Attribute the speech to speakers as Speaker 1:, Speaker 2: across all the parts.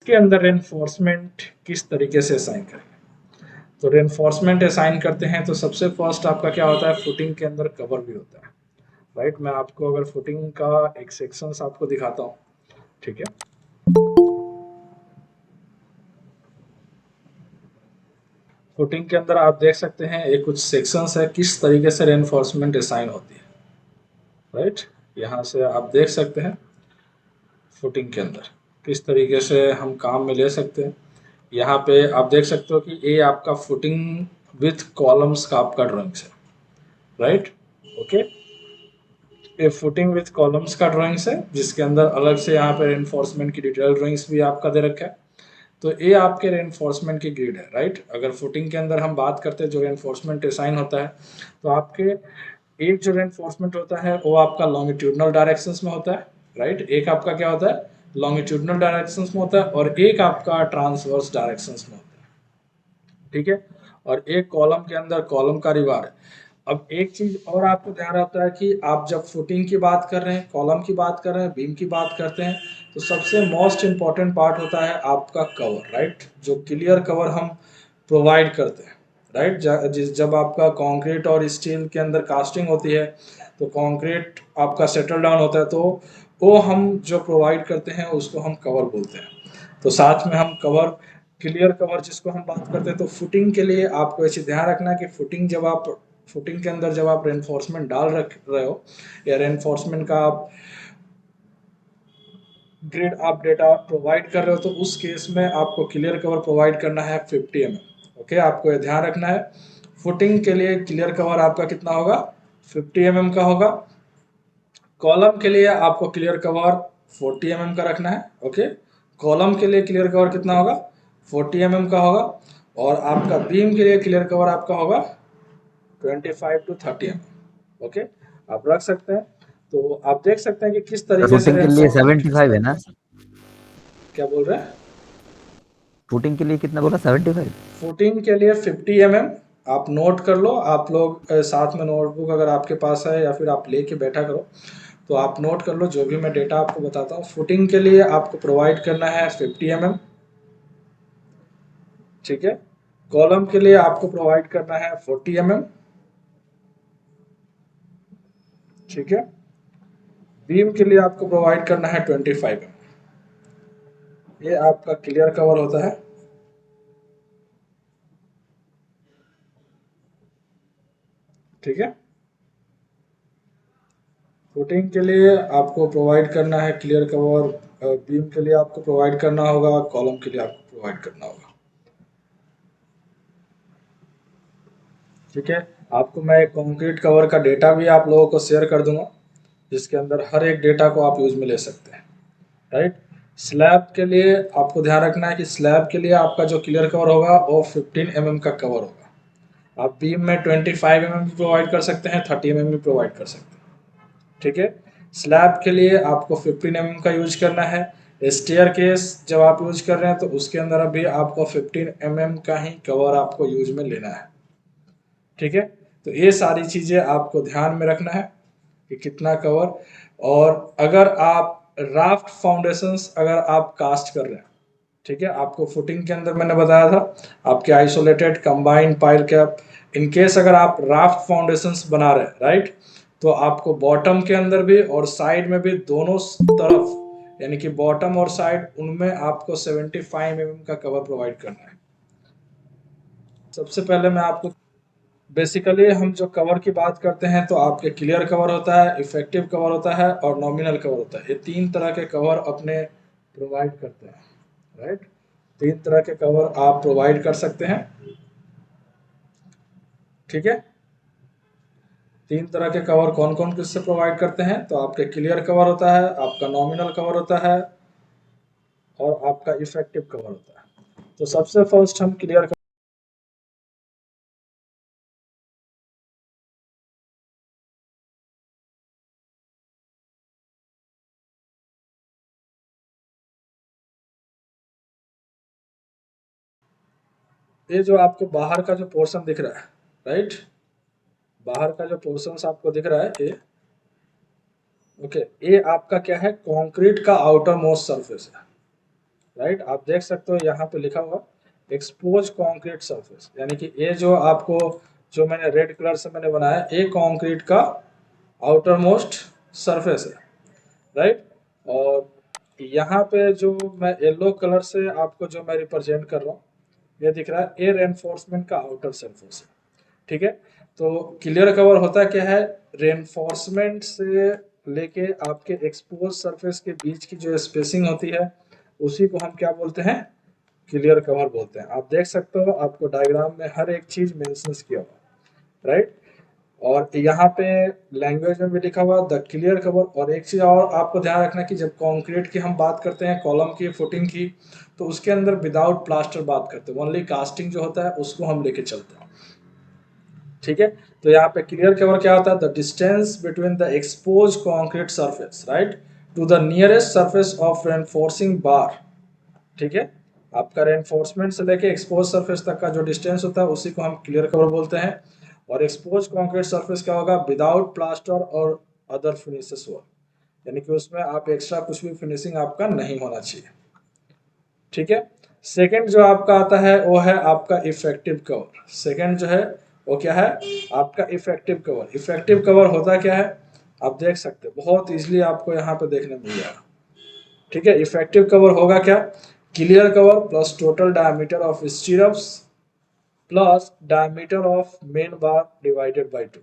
Speaker 1: इसके अंदर रेनफोर्समेंट किस तरीके से असाइन करेंगे? तो रेनफोर्समेंट असाइन करते हैं तो सबसे फर्स्ट आपका क्या होता है, फुटिंग के अंदर कवर भी होता है, राइट। मैं आपको अगर फुटिंग का एक सेक्शन आपको दिखाता हूँ, ठीक है। फुटिंग के अंदर आप देख सकते हैं एक कुछ सेक्शंस है किस तरीके से रेनफोर्समेंट असाइन होती है, राइट। यहाँ से आप देख सकते हैं फुटिंग के अंदर किस तरीके से हम काम में ले सकते हैं। यहाँ पे आप देख सकते हो कि ये आपका फुटिंग विथ कॉलम्स का आपका ड्राइंग्स है, राइट। ओके, ये फुटिंग विथ कॉलम्स का ड्राइंग्स है जिसके अंदर अलग से यहाँ पे रेनफोर्समेंट की डिटेल ड्राइंग्स भी आपका दे रखा है। तो ये आपके रेनफोर्समेंट की ग्रिड है, राइट। अगर फुटिंग के अंदर हम बात करते हैं जो रेनफोर्समेंट असाइन होता है, तो आपके एक जो रेनफोर्समेंट होता है वो आपका लॉन्गिट्यूडनल डायरेक्शंस में होता है, राइट। एक आपका क्या होता है, लॉन्गिट्यूडनल डायरेक्शंस में होता है, और एक आपका ट्रांसवर्स डायरेक्शंस में होता है, ठीक है। और एक कॉलम के अंदर कॉलम का रिवार है। अब एक चीज और आपको ध्यान रखता है कि आप जब फुटिंग की बात कर रहे हैं, कॉलम की बात कर रहे हैं, बीम की बात करते हैं, तो सबसे मोस्ट इंपॉर्टेंट पार्ट होता है आपका कवर, राइट। जो क्लियर कवर हम प्रोवाइड करते हैं, राइट। जब आपका कंक्रीट और स्टील के अंदर कास्टिंग होती है तो कंक्रीट आपका सेटल डाउन होता है, तो वो हम जो प्रोवाइड करते हैं उसको हम कवर बोलते हैं। तो साथ में हम कवर, क्लियर कवर जिसको हम बात करते हैं, तो फुटिंग के लिए आपको ऐसे ध्यान रखना है कि फुटिंग के अंदर जब आप रेनफोर्समेंट डाल रख रहे हो या रेनफोर्समेंट का आप ग्रिड आप डेटा प्रोवाइड कर रहे हो, तो उस केस में आपको क्लियर कवर प्रोवाइड करना है 50 mm। ओके, आपको ये ध्यान रखना है फुटिंग के लिए क्लियर कवर आपका कितना होगा, 50 mm का होगा। कॉलम के लिए आपको क्लियर कवर 40 mm का रखना है, ओके। कॉलम के लिए क्लियर कवर कितना होगा, 40 mm का होगा। और आपका बीम के लिए क्लियर कवर आपका होगा 25 to 30 mm, ओके। आप रख सकते हैं। तो आप देख सकते हैं कि किस तरीके से
Speaker 2: फुटिंग के लिए
Speaker 1: रेनफोर्समेंट,
Speaker 2: 75 है ना?
Speaker 1: क्या बोल रहे हैं,
Speaker 2: फुटिंग के लिए कितना बोला, 75?
Speaker 1: फुटिंग के लिए 50 mm। आप नोट कर लो, आप लोग साथ में नोटबुक अगर आपके पास है या फिर आप लेके बैठा करो, तो आप नोट कर लो जो भी मैं डेटा आपको बताता हूँ। फुटिंग के लिए आपको प्रोवाइड करना है 50 mm, ठीक है। कॉलम के लिए आपको प्रोवाइड करना है 40 mm, ठीक है। बीम के लिए आपको प्रोवाइड करना है 25 mm। ये आपका क्लियर कवर होता है, ठीक है। फुटिंग के लिए आपको प्रोवाइड करना है क्लियर कवर, बीम के लिए आपको प्रोवाइड करना होगा, कॉलम के लिए आपको प्रोवाइड करना होगा, ठीक है। आपको मैं कंक्रीट कवर का डेटा भी आप लोगों को शेयर कर दूंगा जिसके अंदर हर एक डेटा को आप यूज में ले सकते हैं, राइट। स्लैब के लिए आपको ध्यान रखना है कि स्लैब के लिए आपका जो क्लियर कवर होगा वो 15 mm का कवर होगा। आप बीम में 25 mm भी प्रोवाइड कर सकते हैं, 30 mm भी प्रोवाइड कर सकते हैं, ठीक है। स्लैब के लिए आपको 15 mm का यूज करना है। स्टेयर केस जब आप यूज कर रहे हैं तो उसके अंदर अभी आपको 15 mm का ही कवर आपको यूज में लेना है, ठीक है। तो ये सारी चीजें आपको ध्यान में रखना है कि कितना कवर। और अगर आप राफ्ट फाउंडेशंस अगर आप कास्ट कर रहे हैं, ठीक है, आपको फुटिंग के अंदर मैंने बताया था आपके isolated combined pile cap, in case अगर आप राफ्ट फाउंडेशंस बना रहे हैं, राइट, तो आपको बॉटम के अंदर भी और साइड में भी दोनों तरफ, यानी कि बॉटम और साइड, उनमें आपको 75 mm का कवर प्रोवाइड करना है। सबसे पहले मैं आपको, बेसिकली हम जो कवर की बात करते हैं तो आपके क्लियर कवर होता है, इफेक्टिव कवर होता है और नॉमिनल कवर होता है। ये तीन तरह के कवर अपने प्रोवाइड करते हैं, राइट। तीन तरह के कवर आप प्रोवाइड कर सकते हैं, ठीक है। तीन तरह के कवर कौन कौन किससे प्रोवाइड करते हैं, तो आपके क्लियर कवर होता है, आपका नॉमिनल कवर होता है और आपका इफेक्टिव कवर होता है। तो सबसे फर्स्ट हम क्लियर, ये जो आपको बाहर का जो पोर्शन दिख रहा है, राइट, बाहर का जो पोर्शन आपको दिख रहा है ये, ओके, ये आपका क्या है, कंक्रीट का आउटर मोस्ट सरफेस है, राइट। आप देख सकते हो यहाँ पे लिखा हुआ एक्सपोज कंक्रीट सरफेस, यानी कि ये जो आपको जो मैंने रेड कलर से मैंने बनाया ये कंक्रीट का आउटर मोस्ट सरफेस है, राइट। और यहाँ पे जो मैं येलो कलर से आपको जो मैं रिप्रेजेंट कर रहा हूँ ये दिख रहा है, ये रेनफोर्समेंट का आउटर सरफेस है, ठीक है। तो क्लियर कवर होता क्या है, रेनफोर्समेंट से लेके आपके एक्सपोज सरफेस के बीच की जो स्पेसिंग होती है उसी को हम क्या बोलते हैं, क्लियर कवर बोलते हैं। आप देख सकते हो आपको डायग्राम में हर एक चीज मेंशन किया हुआ, राइट। और यहाँ पे लैंग्वेज में भी लिखा हुआ द क्लियर कवर। और एक चीज और आपको ध्यान रखना कि जब कंक्रीट की हम बात करते हैं, कॉलम की, फुटिंग की, तो उसके अंदर विदाउट प्लास्टर बात करते हैं, ओनली कास्टिंग जो होता है उसको हम लेके चलते हैं, ठीक है। तो यहाँ पे क्लियर कवर क्या होता है, the distance between the expose concrete surface, right, to the nearest surface of reinforcing bar, ठीक है। आपका रेनफोर्समेंट से लेके एक्सपोज सरफेस तक का जो डिस्टेंस होता है उसी को हम क्लियर कवर बोलते हैं। और एक्सपोज कंक्रीट सरफेस क्या होगा, विदाउट प्लास्टर और अदर फिनिशेस वर्क, यानी कि उसमें आप एक्स्ट्रा कुछ भी फिनिशिंग आपका नहीं होना चाहिए, ठीक है। सेकंड जो आपका आता है वो है आपका इफेक्टिव कवर। सेकंड जो है वो क्या है, आपका इफेक्टिव कवर। इफेक्टिव कवर होता क्या है, आप देख सकते हो बहुत इजीली आपको यहाँ पे देखने मिल जाएगा, ठीक है। इफेक्टिव कवर होगा क्या, clear cover plus total diameter of स्टीरअप्स plus diameter of main bar divided by 2।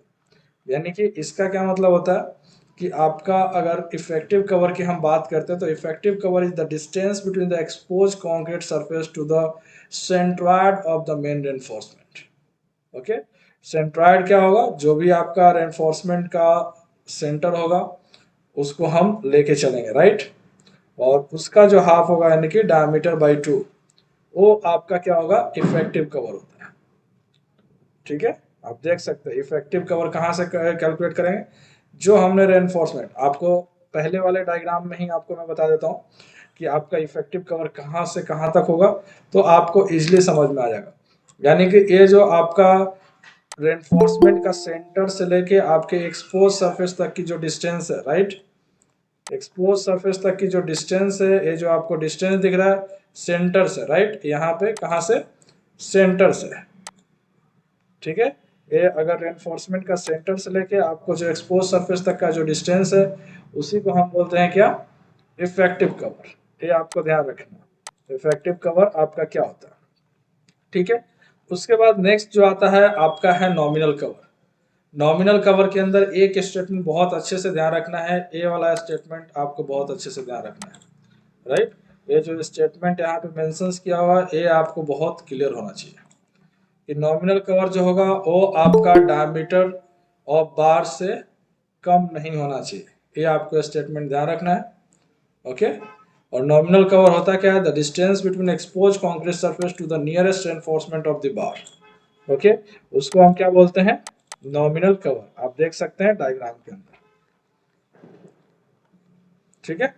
Speaker 1: यानी कि इसका क्या मतलब होता है कि आपका अगर इफेक्टिव कवर की हम बात करते हैं तो effective cover is the distance between the expose concrete surface to the centroid of the main reinforcement, okay. Centroid क्या होगा, जो भी आपका रेनफोर्समेंट का सेंटर होगा उसको हम लेके चलेंगे, राइट। और उसका जो हाफ होगा यानी कि डायमीटर बाई 2, वो आपका क्या होगा, इफेक्टिव कवर होता है, ठीक है। आप देख सकते हैं इफेक्टिव कवर कहाँ से कैलकुलेट करेंगे, जो हमने रेनफोर्समेंट आपको पहले वाले डायग्राम में ही आपको मैं बता देता हूँ कि आपका इफेक्टिव कवर कहाँ से कहाँ तक होगा, तो आपको इजीली समझ में आ जाएगा। यानी कि ये जो आपका रेनफोर्समेंट का सेंटर से लेके आपके एक्सपोज सरफेस तक की जो डिस्टेंस है, राइट, एक्सपोज सरफेस तक की जो डिस्टेंस है, ये जो आपको डिस्टेंस दिख रहा है सेंटर से, राइट, यहाँ पे कहाँ से, सेंटर से, ठीक है। ये अगर रेनफोर्समेंट का सेंटर से लेके आपको जो एक्सपोज सरफेस तक का जो डिस्टेंस है उसी को हम बोलते हैं क्या, इफेक्टिव कवर। ये आपको ध्यान रखना इफेक्टिव कवर आपका क्या होता है, ठीक है। उसके बाद नेक्स्ट जो आता है आपका है नॉमिनल कवर। नॉमिनल कवर के अंदर एक स्टेटमेंट बहुत अच्छे से ध्यान रखना है, ए वाला स्टेटमेंट आपको बहुत अच्छे से ध्यान रखना है, राइट। ये जो स्टेटमेंट यहाँ पे मेंशंस किया हुआ है ये आपको बहुत क्लियर होना चाहिए कि नॉमिनल कवर जो होगा वो आपका डायमीटर ऑफ बार से कम नहीं होना चाहिए, ये आपको स्टेटमेंट ध्यान रखना है, ओके। और नॉमिनल कवर होता क्या है, the distance between expose concrete surface to the nearest reinforcement of the bar, okay. उसको हम क्या बोलते हैं, नॉमिनल कवर। आप देख सकते हैं डायग्राम के अंदर, ठीक है।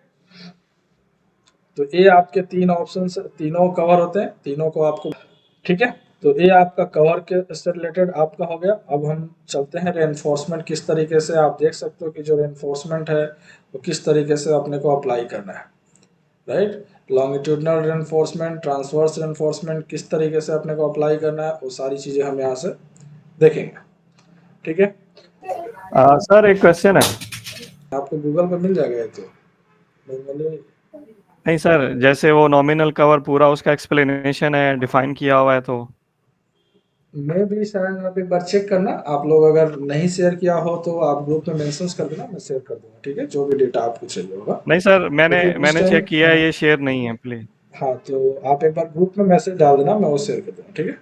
Speaker 1: तो ये आपके तीन ऑप्शन, तीनों कवर होते हैं, तीनों को आपको, ठीक है। तो ये आपका कवर के से रिलेटेड आपका हो गया। अब हम चलते हैं रेनफोर्समेंट किस तरीके से, आप देख सकते हो कि जो रेनफोर्समेंट है वो किस तरीके से अपने को अप्लाई करना है, right. Longitudinal reinforcement, transverse reinforcement किस तरीके से अपने को अप्लाई करना है वो सारी चीज़ें हम यहाँ से देखेंगे, ठीक है।
Speaker 3: सर एक क्वेश्चन है।
Speaker 1: आपको गूगल पे मिल जाएगा ये तो नॉर्मली।
Speaker 3: नहीं सर, जैसे वो नॉमिनल कवर पूरा उसका एक्सप्लेनेशन है, डिफाइन किया हुआ है, तो
Speaker 1: मैं भी शायद आप एक बार चेक करना, आप लोग अगर नहीं शेयर किया हो तो आप ग्रुप में मेंशंस कर देना, मैं शेयर कर दूंगा, ठीक है, जो भी डेटा आपको चाहिए होगा।
Speaker 3: नहीं सर, मैंने
Speaker 1: क्योंकि उस
Speaker 3: मैंने
Speaker 1: टाइम,
Speaker 3: चेक किया है, ये शेयर नहीं है प्लीज।
Speaker 1: हाँ तो आप एक बार ग्रुप में मैसेज डाल देना, मैं वो शेयर कर दूंगा, ठीक है।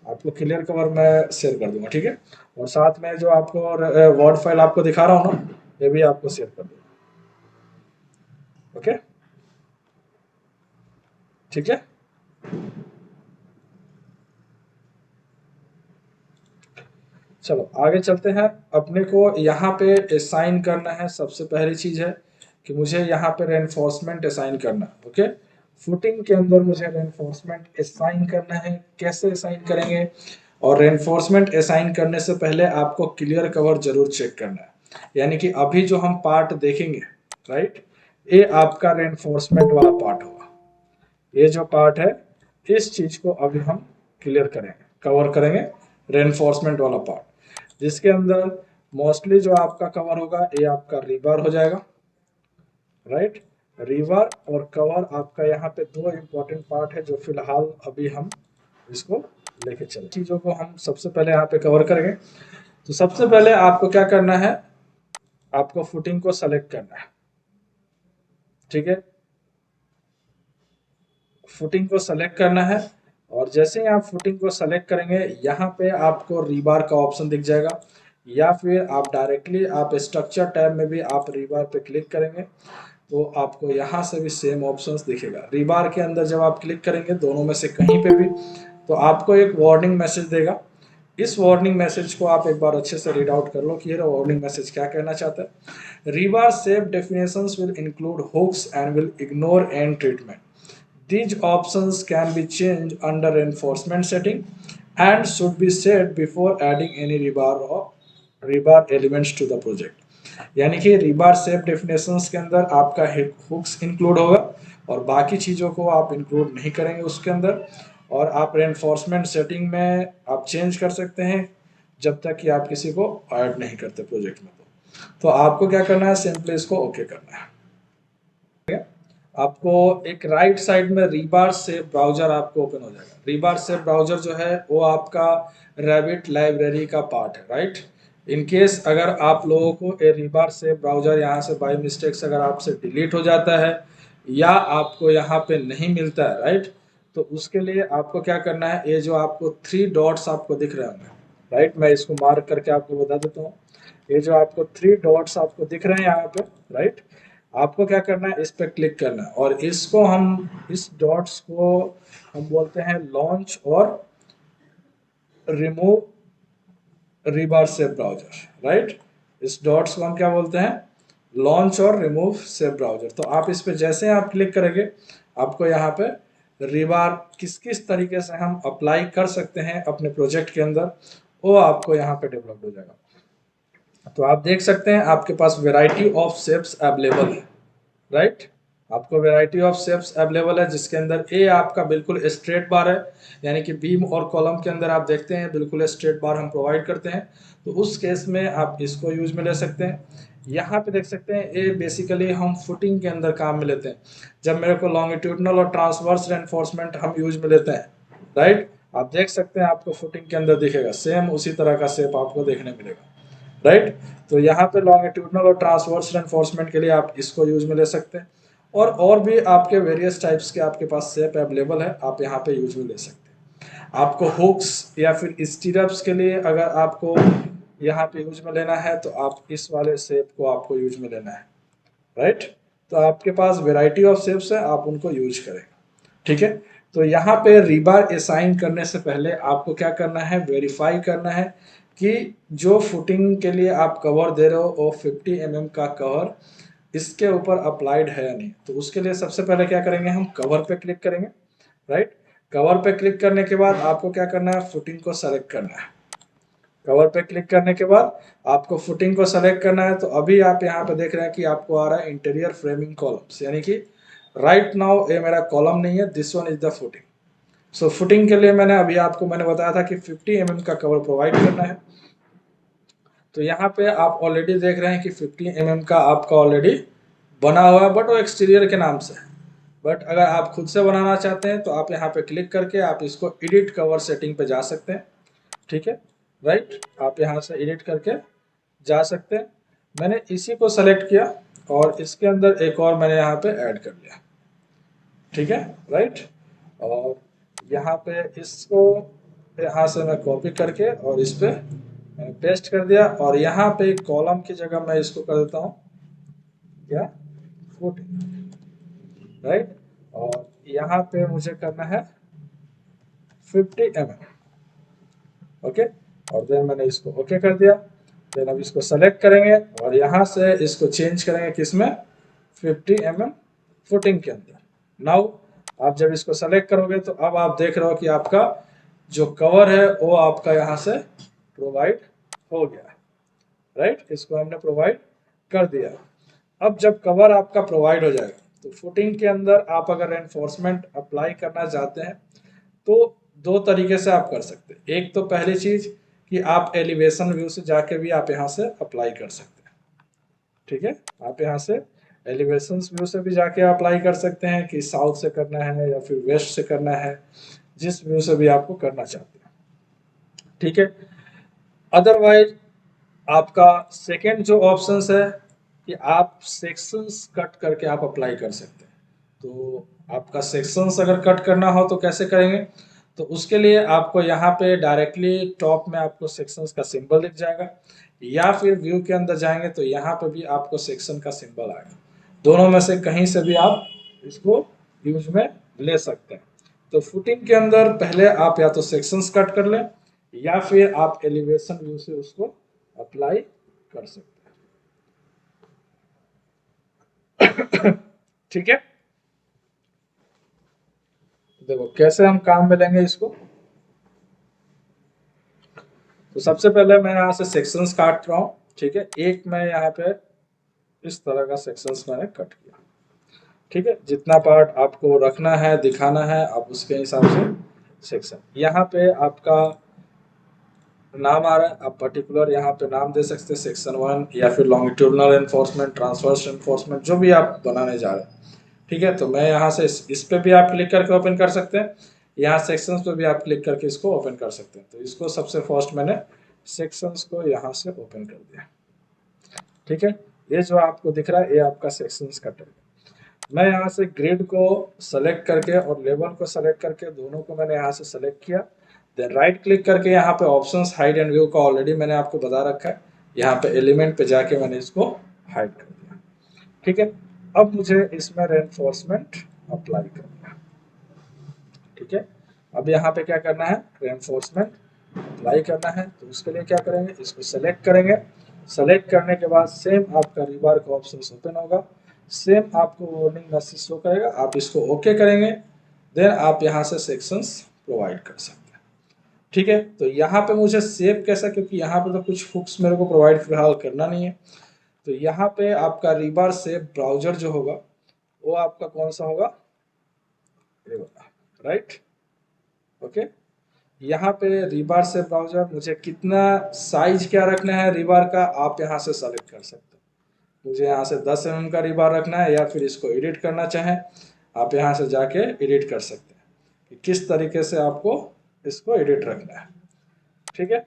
Speaker 1: आपको क्लियर कवर मैं शेयर कर दूंगा, ठीक है। और साथ में जो आपको वर्ड फाइल आपको दिखा रहा हूँ ना, ये भी आपको शेयर कर दूंगा, ओके, ठीक है। चलो आगे चलते हैं। अपने को यहाँ पे असाइन करना है, सबसे पहली चीज है कि मुझे यहाँ पे रेनफोर्समेंट असाइन करना है, ओके। फुटिंग के अंदर मुझे रेनफोर्समेंट असाइन करना है, कैसे असाइन करेंगे, और रेनफोर्समेंट असाइन करने से पहले आपको क्लियर कवर जरूर चेक करना है। यानी कि अभी जो हम पार्ट देखेंगे, राइट, ये आपका रेनफोर्समेंट वाला पार्ट होगा। ये जो पार्ट है इस चीज को अभी हम क्लियर करेंगे, कवर करेंगे, रेनफोर्समेंट वाला पार्ट, जिसके अंदर मोस्टली जो आपका कवर होगा ये आपका रिबार हो जाएगा, राइट। रिबार और कवर आपका यहाँ पे दो इंपॉर्टेंट पार्ट है जो फिलहाल अभी हम इसको लेके चले। चीजों को हम सबसे पहले यहाँ पे कवर करेंगे। तो सबसे पहले आपको क्या करना है, आपको फुटिंग को सेलेक्ट करना है, ठीक है। फुटिंग को सेलेक्ट करना है और जैसे ही आप फुटिंग को सेलेक्ट करेंगे यहाँ पे आपको रीबार का ऑप्शन दिख जाएगा, या फिर आप डायरेक्टली आप स्ट्रक्चर टैब में भी आप रीबार पे क्लिक करेंगे तो आपको यहाँ से भी सेम ऑप्शंस दिखेगा। रीबार के अंदर जब आप क्लिक करेंगे दोनों में से कहीं पे भी तो आपको एक वार्निंग मैसेज देगा। इस वार्निंग मैसेज को आप एक बार अच्छे से रीड आउट कर लो कि ये वार्निंग मैसेज क्या कहना चाहता है। Rebar shape definitions will include hooks and will ignore end treatment. These options can be changed under reinforcement setting and should be set before adding any rebar elements to the project. यानी कि रिबार shape definitions के अंदर आपका hooks include होगा और बाकी चीज़ों को आप इंक्लूड नहीं करेंगे उसके अंदर, और आप रेनफोर्समेंट सेटिंग में आप चेंज कर सकते हैं जब तक कि आप किसी को ऐड नहीं करते प्रोजेक्ट में। तो आपको क्या करना है, सिंपली इसको ओके करना है। आपको एक राइट साइड में रीबार शेप ब्राउजर आपको ओपन हो जाएगा। रीबार शेप ब्राउजर जो है वो आपका रैबिट लाइब्रेरी का पार्ट है, राइट। इन केस अगर आप लोगों को ये रीबार शेप ब्राउजर यहाँ से बाय मिस्टेक्स अगर आपसे डिलीट हो जाता है या आपको यहाँ पे नहीं मिलता है, राइट, तो उसके लिए आपको क्या करना है, ये जो आपको 3 डॉट्स आपको दिख रहे होंगे, राइट, मैं इसको मार्क करके आपको बता देता हूँ। ये जो आपको 3 डॉट्स आपको दिख रहे हैं यहाँ पे, राइट, आपको क्या करना है, इस पर क्लिक करना है और इसको हम इस डॉट्स को हम बोलते हैं लॉन्च और रिमूव रिबार शेप ब्राउजर, राइट। इस डॉट्स को हम क्या बोलते हैं, लॉन्च और रिमूव शेप ब्राउजर। तो आप इस पे जैसे आप क्लिक करेंगे आपको यहाँ पे रिबार किस किस तरीके से हम अप्लाई कर सकते हैं अपने प्रोजेक्ट के अंदर वो आपको यहाँ पे डेवलप हो जाएगा। तो आप देख सकते हैं आपके पास वैरायटी ऑफ शेप्स अवेलेबल है, राइट। आपको वैरायटी ऑफ शेप्स अवेलेबल है जिसके अंदर ए आपका बिल्कुल स्ट्रेट बार है, यानी कि बीम और कॉलम के अंदर आप देखते हैं बिल्कुल स्ट्रेट बार हम प्रोवाइड करते हैं, तो उस केस में आप इसको यूज में ले सकते हैं। यहाँ पे देख सकते हैं ए बेसिकली हम फुटिंग के अंदर काम में लेते हैं, जब मेरे को लॉन्गिट्यूडनल और ट्रांसवर्स रेनफोर्समेंट हम यूज में लेते हैं, राइट। आप देख सकते हैं आपको फुटिंग के अंदर दिखेगा सेम उसी तरह का शेप आपको देखने मिलेगा, राइट। तो यहाँ पे लॉन्गिट्यूडनल और ट्रांसवर्स रेनफोर्समेंट के लिए आप इसको यूज में ले सकते हैं, और भी आपके वेरियस टाइप्स के आपके पास शेप अवेलेबल है, आप यहाँ पे यूज में ले सकते हैं। आपको हुक्स या फिर स्टीरअप्स के लिए अगर आपको यहाँ पे यूज में लेना है तो आप इस वाले शेप को आपको यूज में लेना है, राइट। तो आपके पास वेराइटी ऑफ शेप्स है, आप उनको यूज करेंगे, ठीक है। तो यहाँ पे रिबार असाइन करने से पहले आपको क्या करना है, वेरीफाई करना है कि जो फुटिंग के लिए आप कवर दे रहे हो वो 50 mm का कवर इसके ऊपर अप्लाइड है या नहीं। तो उसके लिए सबसे पहले क्या करेंगे, हम कवर पे क्लिक करेंगे, राइट। कवर पे क्लिक करने के बाद आपको क्या करना है, फुटिंग को सेलेक्ट करना है। कवर पे क्लिक करने के बाद आपको फुटिंग को सेलेक्ट करना है। तो अभी आप यहाँ पे देख रहे हैं कि आपको आ रहा है इंटीरियर फ्रेमिंग कॉलम्स, यानी कि राइट नाउ ये मेरा कॉलम नहीं है, this one is the footing. So footing के लिए मैंने बताया था कि 50 mm का कवर प्रोवाइड करना है। तो यहाँ पे आप ऑलरेडी देख रहे हैं कि 50 mm का आपका ऑलरेडी बना हुआ है, बट वो एक्सटीरियर के नाम से है। बट अगर आप खुद से बनाना चाहते हैं तो आप यहाँ पे क्लिक करके आप इसको एडिट कवर सेटिंग पे जा सकते हैं, ठीक है, राइट। आप यहाँ से एडिट करके जा सकते हैं। मैंने इसी को सेलेक्ट किया और इसके अंदर एक और मैंने यहाँ पे ऐड कर लिया, ठीक है, राइट। और यहाँ पे इसको यहाँ से मैं कॉपी करके और इस पे मैंने पेस्ट कर दिया और यहाँ पे कॉलम की जगह मैं इसको कर देता हूँ क्या, फुटिंग, राइट। और यहाँ पे मुझे करना है 50 mm, ओके। और देन मैंने इसको ओके कर दिया। देन अब इसको सेलेक्ट करेंगे और यहाँ से इसको चेंज करेंगे किसमें, 50 mm फुटिंग के अंदर। नाउ आप जब इसको सेलेक्ट करोगे तो अब आप देख रहे हो कि आपका जो कवर है वो आपका यहाँ से प्रोवाइड हो गया, राइट। इसको हमने प्रोवाइड कर दिया। अब जब कवर आपका प्रोवाइड हो जाएगा तो फुटिंग के अंदर आप अगर रेनफोर्समेंट अप्लाई करना चाहते हैं तो दो तरीके से आप कर सकते हैं। एक तो पहली चीज कि आप एलिवेशन व्यू से जाके भी आप यहाँ से अप्लाई कर सकते हैं। ठीक है, आप यहाँ से एलिवेशन व्यू से भी जाके अप्लाई कर सकते हैं कि साउथ से करना है या फिर वेस्ट से करना है, जिस व्यू से भी आपको करना चाहते हैं। ठीक है, अदरवाइज आपका सेकेंड जो ऑप्शन है कि आप सेक्शंस कट करके आप अप्लाई कर सकते हैं। तो आपका सेक्शंस अगर कट करना हो तो कैसे करेंगे, तो उसके लिए आपको यहाँ पे डायरेक्टली टॉप में आपको सेक्शंस का सिंबल दिख जाएगा, या फिर व्यू के अंदर जाएंगे तो यहाँ पे भी आपको सेक्शन का सिंबल आएगा। दोनों में से कहीं से भी आप इसको यूज में ले सकते हैं। तो फुटिंग के अंदर पहले आप या तो सेक्शंस कट कर लें या फिर आप एलिवेशन व्यू से उसको अप्लाई कर सकते हैं। ठीक है, देखो कैसे हम काम में लेंगे इसको। तो सबसे पहले मैं यहाँ से सेक्शंस काट रहा हूँ। ठीक है, एक मैं यहाँ पे इस तरह का सेक्शंस मैंने कट किया। ठीक है, जितना पार्ट आपको रखना है दिखाना है आप उसके हिसाब से सेक्शन, यहाँ पे आपका नाम आ रहा है, आप पर्टिकुलर यहाँ पे नाम दे सकते हैं सेक्शन 1 या फिर लॉन्गिट्यूडनल एनफोर्समेंट, ट्रांसवर्स एनफोर्समेंट, जो भी आप बनाने जा रहे हैं। ठीक है, तो मैं यहाँ से इस पे भी आप क्लिक करके ओपन कर सकते हैं, यहाँ सेक्शंस पे भी आप क्लिक करके इसको ओपन कर सकते हैं। तो इसको सबसे फर्स्ट मैंने सेक्शंस को यहाँ से ओपन कर दिया। ठीक है, ये जो आपको दिख रहा है ये आपका सेक्शंस का टैग। मैं यहाँ से ग्रिड को सेलेक्ट करके और लेवल को सेलेक्ट करके दोनों को मैंने यहाँ से सेलेक्ट किया। देन राइट क्लिक करके यहाँ पे ऑप्शंस हाइड एंड व्यू का ऑलरेडी मैंने आपको बता रखा है, यहाँ पे एलिमेंट पे जाके मैंने इसको हाइड कर दिया। ठीक है, अब मुझे इसमें रेनफोर्समेंट अप्लाई करना है। ठीक है, अब यहाँ पे क्या करना है, रेनफोर्समेंट अप्लाई करना है। तो उसके लिए क्या करेंगे, इसको सेलेक्ट करेंगे। सेलेक्ट करने के बाद सेम आपका रिबार का ऑप्शन ओपन होगा, सेम आपको वार्निंग मैसेज शो करेगा, आप इसको ओके करेंगे। देन आप यहाँ से सेक्शंस प्रोवाइड कर सकते हैं। ठीक है, तो यहाँ पे मुझे सेव कैसा, क्योंकि यहाँ पे तो कुछ हुक्स मेरे को प्रोवाइड फिलहाल करना नहीं है। तो यहाँ पे आपका रिबार सेव ब्राउजर जो होगा वो आपका कौन सा होगा, राइट। ओके, यहाँ पे रिबार से ब्राउजर मुझे कितना साइज क्या रखना है रिबार का, आप यहाँ से सेलेक्ट कर सकते हैं। मुझे यहाँ से 10 mm का रिबार रखना है, या फिर इसको एडिट करना चाहें आप यहाँ से जाके एडिट कर सकते हैं कि किस तरीके से आपको इसको एडिट रखना है। ठीक है,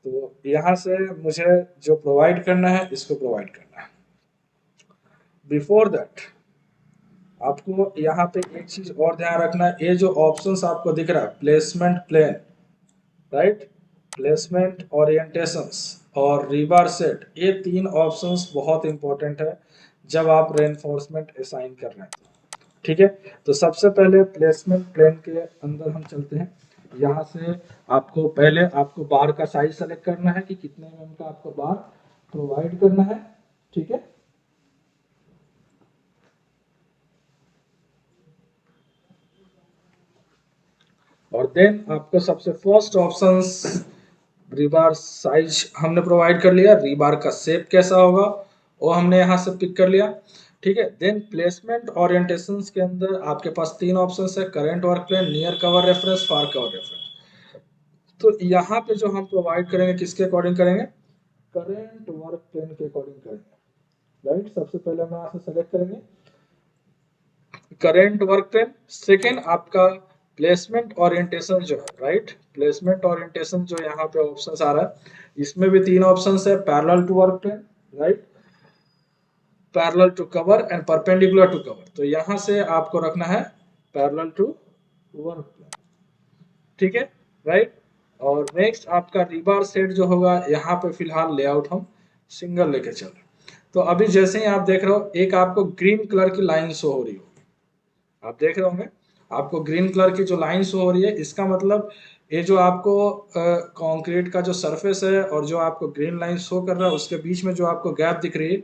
Speaker 1: तो यहाँ से मुझे जो प्रोवाइड करना है इसको प्रोवाइड करना है। बिफोर दैट आपको यहाँ पे एक चीज और ध्यान रखना है, ये जो ऑप्शंस आपको दिख रहा है placement plane, right, placement orientations और रिबार सेट, ये 3 ऑप्शंस बहुत इंपॉर्टेंट है जब आप रेनफोर्समेंट असाइन कर रहे हैं। ठीक है, तो सबसे पहले प्लेसमेंट प्लेन के अंदर हम चलते हैं। यहाँ से आपको पहले आपको बार का साइज सेलेक्ट करना है कि कितने mm का आपको बार प्रोवाइड करना है। ठीक है, और देन आपको सबसे फर्स्ट ऑप्शंस रिबार साइज हमने प्रोवाइड कर लिया, रिबार का शेप कैसा होगा वो हमने यहाँ से पिक कर लिया। ठीक है, देन प्लेसमेंट ओरिएंटेशंस के अंदर आपके पास 3 ऑप्शंस है, current work plane, near cover reference, far cover reference. तो यहाँ पे जो हम प्रोवाइड करेंगे किसके अकॉर्डिंग करेंगे, करंट वर्क प्लेन के अकॉर्डिंग करेंगे। राइट, सबसे पहले हम यहाँ से सेलेक्ट करेंगे करंट वर्क प्लेन। सेकेंड आपका प्लेसमेंट ओरिएंटेशन जो है, राइट, प्लेसमेंट ओरिएंटेशन जो यहाँ पे ऑप्शंस आ रहा है इसमें भी 3 ऑप्शंस है, parallel to work plane, right, parallel to cover and perpendicular to cover. तो यहाँ से आपको रखना है पैरेलल टू वर्क प्लेन। ठीक है, राइट, और नेक्स्ट आपका रिबार सेट जो होगा यहाँ पे फिलहाल लेआउट हम सिंगल लेके चल रहे हैं। तो अभी जैसे ही आप देख रहे हो एक आपको ग्रीन कलर की लाइन शो हो रही होगी, आप देख रहे होंगे आपको ग्रीन कलर की जो लाइन शो हो रही है, इसका मतलब ये जो आपको कंक्रीट का जो सरफेस है और जो आपको ग्रीन लाइन शो कर रहा है उसके बीच में जो आपको गैप दिख रही है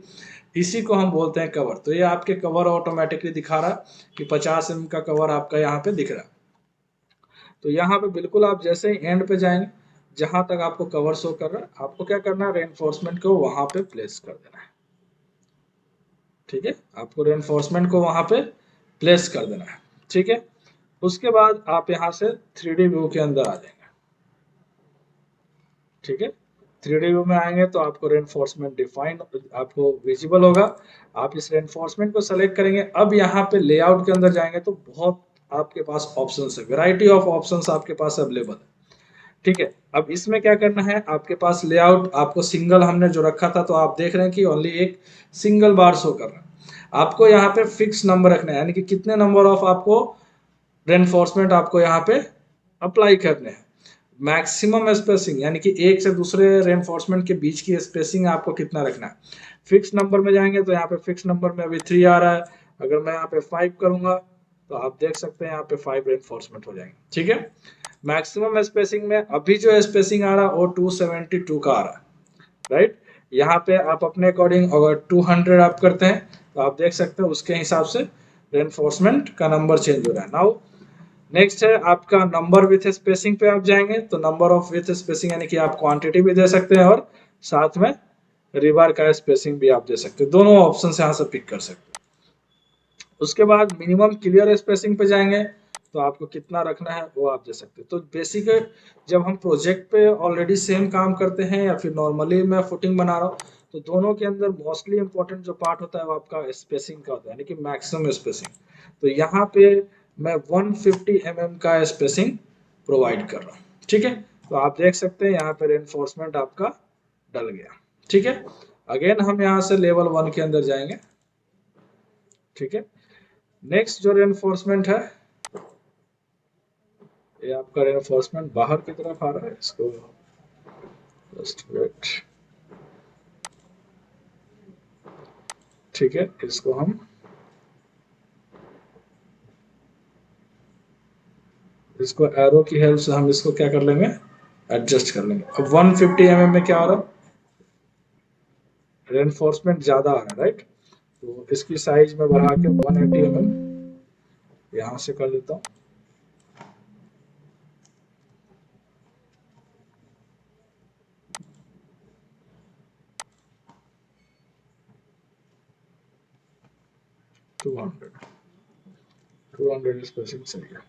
Speaker 1: इसी को हम बोलते हैं कवर। तो ये आपके कवर ऑटोमेटिकली दिखा रहा है कि 50 mm का कवर आपका यहाँ पे दिख रहा है। तो यहाँ पे बिल्कुल आप जैसे ही एंड पे जाएंगे जहां तक आपको कवर शो कर रहा है, आपको क्या करना है, रेनफोर्समेंट को वहां पे प्लेस कर देना है। ठीक है, आपको रेनफोर्समेंट को वहां पे प्लेस कर देना है। ठीक है, उसके बाद आप यहाँ से 3D व्यू के अंदर आ जाएंगे। ठीक है, 3D व्यू में आएंगे तो आपको रेनफोर्समेंट डिफाइन आपको विजिबल होगा। आप इस रेनफोर्समेंट को सेलेक्ट करेंगे। अब यहाँ पे लेआउट के अंदर जाएंगे तो बहुत आपके पास ऑप्शंस है, वैरायटी ऑफ ऑप्शंस आपके पास अवेलेबल है। ठीक है, अब इसमें क्या करना है, आपके पास लेआउट आपको सिंगल हमने जो रखा था, तो आप देख रहे हैं कि ओनली एक सिंगल बार शो कर रहा है। आपको यहाँ पे फिक्स नंबर रखना है, यानी कि कितने नंबर ऑफ आपको रेनफोर्समेंट आपको यहाँ पे अप्लाई करने हैं। मैक्सिमम स्पेसिंग यानी कि एक से दूसरे रेनफोर्समेंट के बीच की स्पेसिंग आपको कितना रखना है। फिक्स नंबर में जाएंगे तो यहाँ पे फिक्स नंबर में अभी 3 आ रहा है। अगर मैं यहाँ पे 5 करूंगा तो आप देख सकते हैं यहाँ पे 5 रेनफोर्समेंट हो जाएंगे। ठीक है, मैक्सिमम स्पेसिंग में अभी जो स्पेसिंग आ रहा है वो 272 का आ रहा है, राइट। यहाँ पे आप अपने अकॉर्डिंग अगर 200 आप करते हैं तो आप देख सकते हैं उसके हिसाब से रेनफोर्समेंट का नंबर चेंज हो रहा है। नाउ नेक्स्ट है आपका नंबर विथ स्पेसिंग पे आप जाएंगे तो नंबर ऑफ विथ स्पेसिंग यानी कि आप क्वांटिटी भी दे सकते हैं और साथ में रिबार का स्पेसिंग भी आप दे सकते हैं। दोनों ऑप्शन यहाँ से पिक कर सकते हैं। उसके बाद मिनिमम क्लियर स्पेसिंग पे जाएंगे तो आपको कितना रखना है वो आप दे सकते हैं। तो बेसिक जब हम प्रोजेक्ट पे ऑलरेडी सेम काम करते हैं या फिर नॉर्मली मैं फुटिंग बना रहा हूँ तो दोनों के अंदर मोस्टली इंपॉर्टेंट जो पार्ट होता है वो आपका स्पेसिंग का होता है, यानी कि मैक्सिमम स्पेसिंग। तो यहाँ पे मैं 150 mm का स्पेसिंग प्रोवाइड कर रहा हूँ। ठीक है, तो आप देख सकते हैं यहाँ पे रेनफोर्समेंट आपका डल गया। ठीक है, अगेन हम यहाँ से लेवल 1 के अंदर जाएंगे। ठीक है, नेक्स्ट जो रेनफोर्समेंट है ये आपका रेनफोर्समेंट बाहर की तरफ आ रहा है, इसको जस्ट वेट। ठीक है, इसको हम इसको एरो की हेल्प से हम इसको क्या कर लेंगे, एडजस्ट कर लेंगे। अब 150 mm में क्या हो रहा है, रेनफोर्समेंट ज्यादा आ रहा है, राइट। तो इसकी साइज में बढ़ा के 180 mm यहां से कर देता हूँ। टू हंड्रेड स्पेसिंग सही है।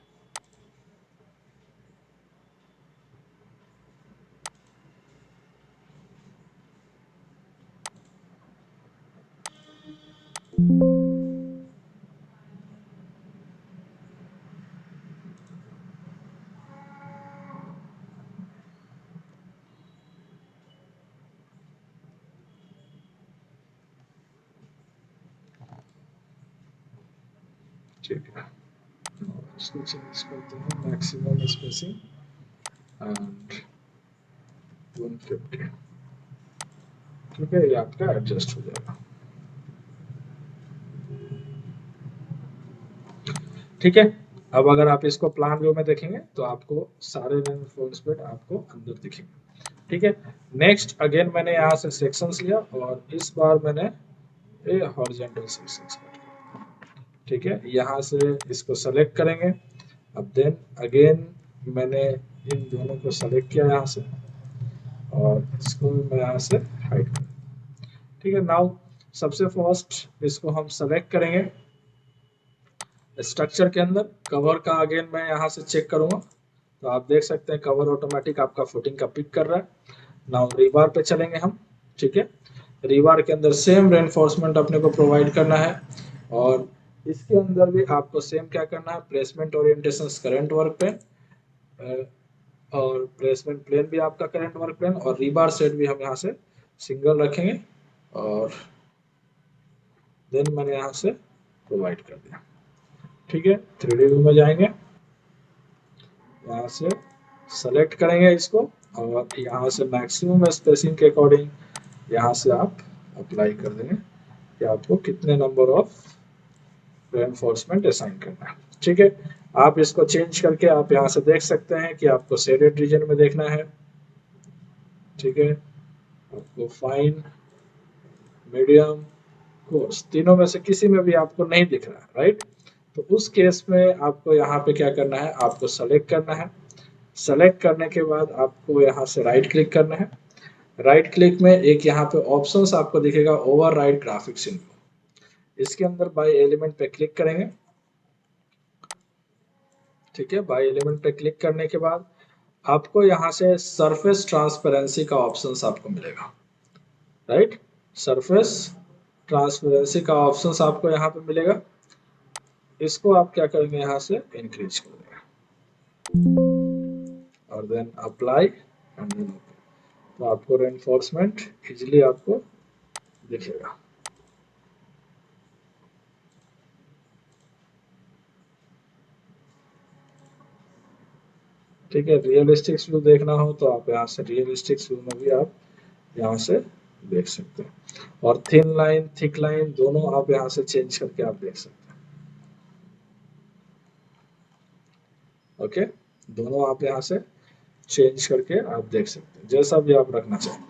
Speaker 1: ठीक है, इसको चेंज करते हैं मैक्सिमम स्पेसिंग एंड 150। ठीक है, ये आपका एडजस्ट हो जाएगा। ठीक है, अब अगर आप इसको प्लान व्यू में देखेंगे तो आपको सारे रेनफोर्समेंट आपको अंदर दिखेंगे। ठीक है, नेक्स्ट अगेन मैंने यहाँ से सेक्शंस लिया और इस बार मैंने ये हॉरिजॉन्टल सेक्शंस काट दिया। ठीक है, यहाँ से इसको सेलेक्ट करेंगे। अब देन अगेन मैंने इन दोनों को सेलेक्ट किया यहाँ से और इसको मैं यहाँ से हाइड कर। ठीक है, नाउ सबसे फर्स्ट इसको हम सेलेक्ट करेंगे स्ट्रक्चर के अंदर। कवर का अगेन मैं यहाँ से चेक करूंगा तो आप देख सकते हैं कवर ऑटोमेटिक आपका फुटिंग का पिक कर रहा है। नाउ रीबार पे चलेंगे हम। ठीक है, रीबार के अंदर सेम रेनफोर्समेंट अपने को प्रोवाइड करना है और इसके अंदर भी आपको सेम क्या करना है, placement orientation current work plane और प्लेसमेंट प्लेन भी आपका करंट वर्क प्लेन और रीबार सेट भी हम यहाँ से सिंगल रखेंगे और देन मैंने यहाँ से प्रोवाइड कर दिया। ठीक है, 3D व्यू में जाएंगे, यहाँ से सेलेक्ट करेंगे इसको और यहाँ से मैक्सिमम स्पेसिंग के अकॉर्डिंग यहाँ से आप अप्लाई कर देंगे कि आपको कितने नंबर ऑफ रेनफोर्समेंट असाइन करना है। ठीक है, आप इसको चेंज करके आप यहाँ से देख सकते हैं कि आपको शेडेड रीजन में देखना है। ठीक है, आपको फाइन, मीडियम, कोर्स तीनों में से किसी में भी आपको नहीं दिख रहा है, राइट। तो उस केस में आपको यहाँ पे क्या करना है, आपको सेलेक्ट करना है। सेलेक्ट करने के बाद आपको यहाँ से राइट क्लिक करना है। राइट क्लिक में एक यहाँ पे ऑप्शंस आपको दिखेगा ओवरराइड ग्राफिक्स इन व्यू। इसके अंदर बाय एलिमेंट पे क्लिक करेंगे। ठीक है, बाय एलिमेंट पे क्लिक करने के बाद आपको यहाँ से सरफेस ट्रांसपेरेंसी का ऑप्शन आपको मिलेगा, राइट। सरफेस ट्रांसपेरेंसी का ऑप्शन आपको यहाँ पे मिलेगा। इसको आप क्या करेंगे, यहाँ से इंक्रीज कर देंगे और then apply and then okay. तो आपको रेनफोर्समेंट इजिली आपको दिखेगा। ठीक है, रियलिस्टिक व्यू देखना हो तो आप यहाँ से रियलिस्टिक व्यू में भी आप यहाँ से देख सकते हैं, और थिन लाइन थिक लाइन दोनों आप यहाँ से चेंज करके आप देख सकते हैं। ओके, दोनों आप यहाँ से चेंज करके आप देख सकते हैं, जैसा भी आप रखना चाहें।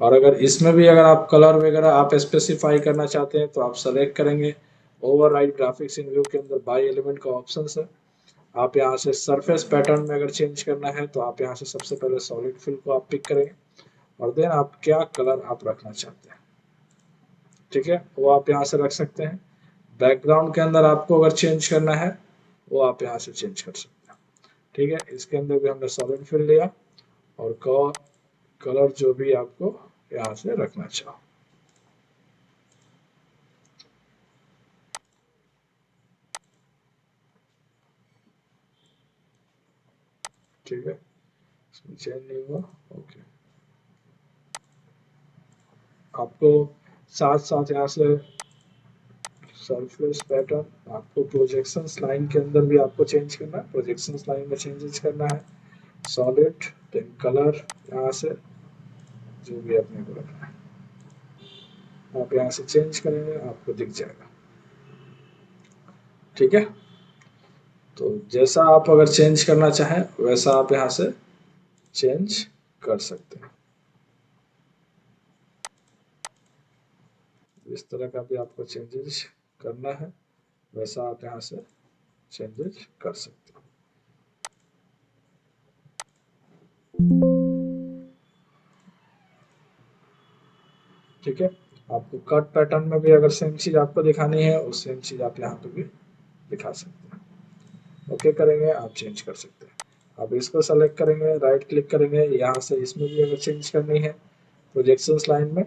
Speaker 1: और अगर इसमें भी अगर आप कलर वगैरह आप स्पेसिफाई करना चाहते हैं तो आप सेलेक्ट करेंगे, ओवरराइड ग्राफिक्स इन व्यू के अंदर बाय एलिमेंट का ऑप्शन है। आप यहाँ से सरफेस पैटर्न में अगर चेंज करना है तो आप यहाँ से सबसे पहले सॉलिड फिल को आप पिक करेंगे और देन आप क्या कलर आप रखना चाहते हैं, ठीक है, वो आप यहाँ से रख सकते हैं। बैकग्राउंड के अंदर आपको अगर चेंज करना है वो आप यहाँ से चेंज कर सकते हैं। ठीक है, इसके अंदर भी हमने सॉलिड फिल लिया और कलर जो भी आपको यहाँ से रखना चाहो। ठीक है, इसमें चेंज नहीं हुआ, ओके। आपको साथ साथ यहाँ से सरफेस पैटर्न आपको प्रोजेक्शंस लाइन के अंदर भी आपको चेंज करना है, प्रोजेक्शंस लाइन में चेंजेस करना है, सॉलिड देन कलर यहाँ से जो भी अपने को रखना है आप यहाँ से चेंज करेंगे, आपको दिख जाएगा। ठीक है, तो जैसा आप अगर चेंज करना चाहें वैसा आप यहाँ से चेंज कर सकते हैं। इस तरह का भी आपको चेंजेस करना है वैसा आप यहाँ से चेंजेस कर सकते हैं। ठीक है, आपको कट पैटर्न में भी अगर सेम चीज आपको दिखानी है उस सेम चीज आप यहाँ पे भी दिखा सकते हैं। ओके करेंगे, आप चेंज कर सकते हैं। आप इसको सेलेक्ट करेंगे, राइट क्लिक करेंगे, यहाँ से इसमें भी अगर चेंज करनी है प्रोजेक्शंस लाइन में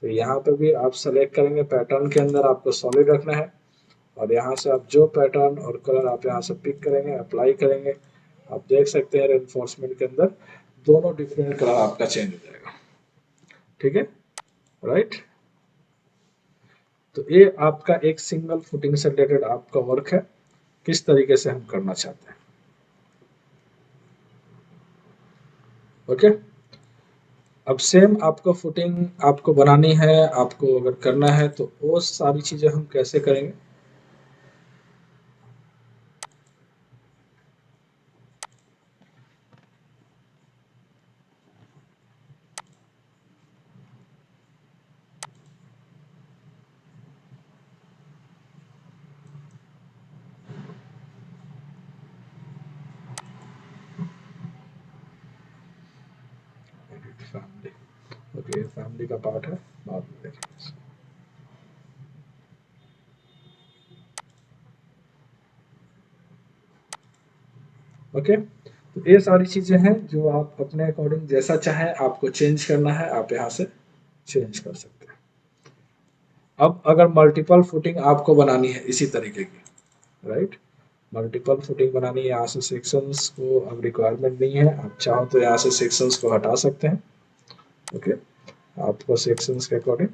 Speaker 1: तो यहाँ पे भी आप सेलेक्ट करेंगे, पैटर्न के अंदर आपको सॉलिड रखना है और यहाँ से आप जो पैटर्न और कलर आप यहाँ से पिक करेंगे, अप्लाई करेंगे, आप देख सकते हैं रेनफोर्समेंट के अंदर दोनों डिफरेंट कलर आपका चेंज हो जाएगा। ठीक है, राइट। तो ये आपका एक सिंगल फुटिंग से रिलेटेड आपका वर्क है, किस तरीके से हम करना चाहते हैं। ओके, अब सेम आपको फुटिंग आपको बनानी है, आपको अगर करना है तो वो सारी चीजें हम कैसे करेंगे। फैमिली, ओके, फैमिली का पार्ट है, बाद में देखेंगे। ओके, तो ये सारी चीजें हैं जो आप अपने अकॉर्डिंग जैसा चाहे आपको चेंज करना है आप यहाँ से चेंज कर सकते हैं। अब अगर मल्टीपल फुटिंग आपको बनानी है इसी तरीके की, राइट, मल्टीपल फुटिंग बनानी है, यहाँ से सेक्शंस को अब रिक्वायरमेंट नहीं है, आप चाहो तो यहाँ से सेक्शंस को हटा सकते हैं। ओके, आपको सेक्शंस के अकॉर्डिंग